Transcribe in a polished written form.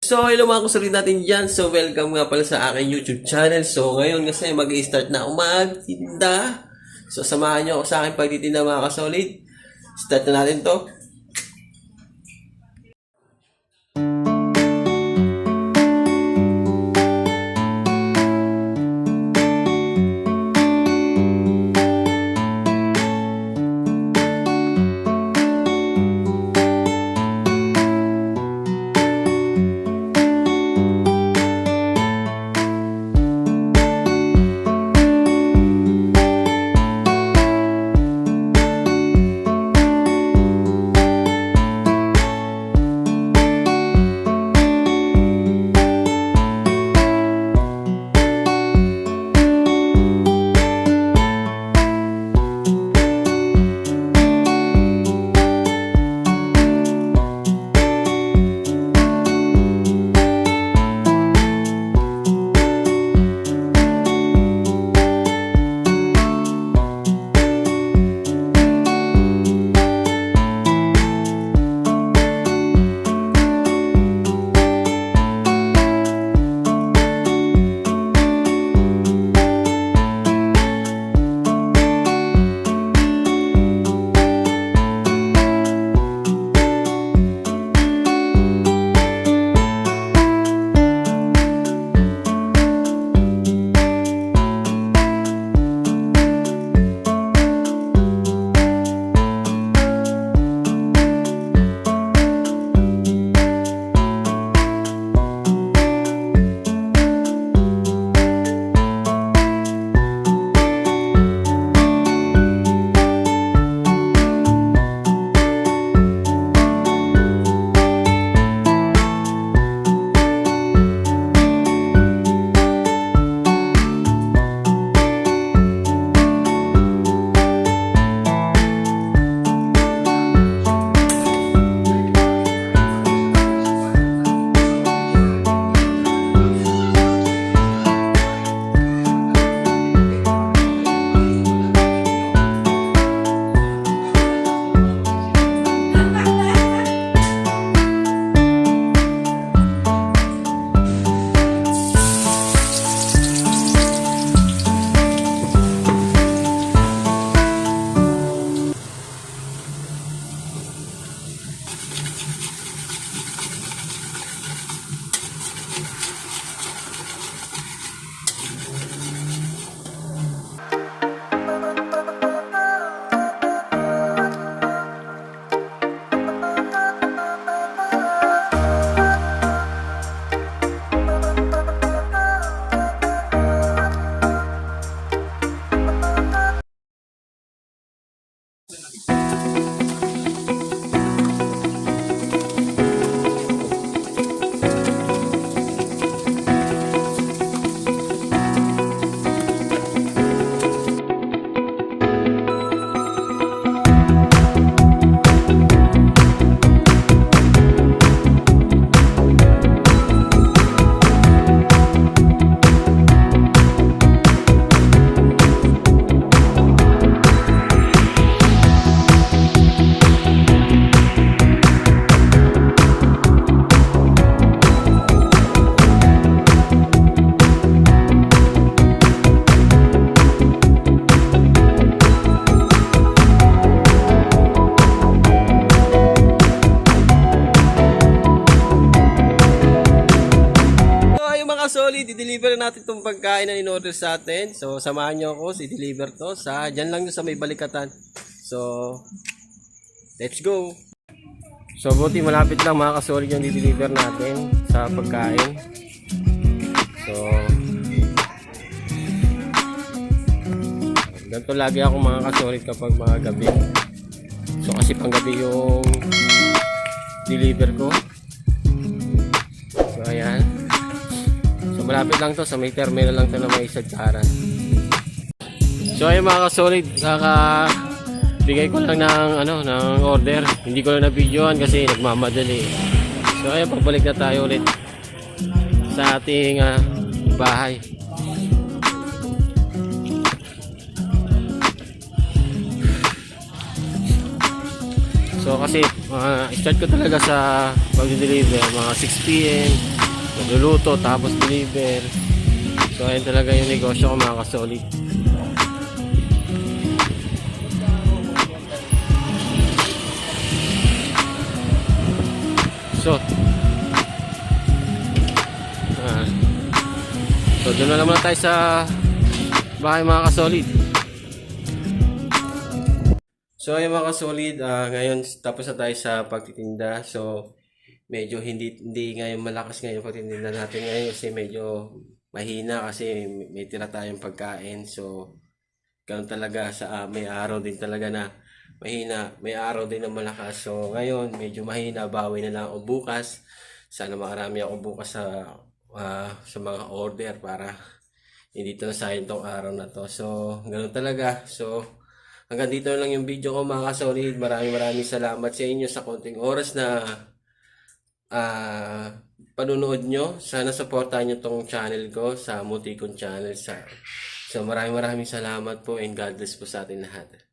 So, hello mga kusulit natin dyan. So, welcome nga pala sa aking YouTube channel. So, ngayon kasi mag-i-start na ako magtinda. So, samahan nyo ako sa aking pagtitinda mga kasolid. Start na natin to. Solid, i-deliver natin itong pagkain na in-order sa atin. So, samahan nyo ako, i-deliver to sa, dyan lang sa may balikatan. So, let's go! So, buti malapit lang mga kasolid yung i-deliver natin sa pagkain. So, ganito lagi ako mga kasolid kapag mga gabi. So, kasi pang gabi yung deliver ko. So, ayan. Malapit lang to sa may terminal lang to na may sadyaran. So ayun mga kasolid, bigay ko lang ng order. Hindi ko lang na-videoan kasi nagmamadali. So ayun, pagbalik na tayo ulit sa ating bahay. So kasi start ko talaga sa pag-deliver mga 6 p.m. Nagluluto tapos deliver. So ayun talaga yung negosyo ko mga kasolid. So so doon na naman tayo sa bahay mga kasolid. So ayun mga kasolid, ngayon tapos na tayo sa pagtitinda. So medyo hindi ngayon malakas ngayon pagtitinda natin ngayon kasi medyo mahina kasi may tira tayong pagkain. So ganun talaga sa may araw din talaga na mahina, may araw din na malakas. So ngayon medyo mahina, bawi na lang ako bukas. Sana makarami ako bukas sa mga order para hindi to sayang tong araw na to. So ganun talaga. So hanggang dito na lang yung video ko mga kasolid. Maraming salamat sa inyo sa konting oras na panunood nyo. Sana supportahan nyo tong channel ko sa Mutikon Channel. So maraming salamat po and God bless po sa atin lahat.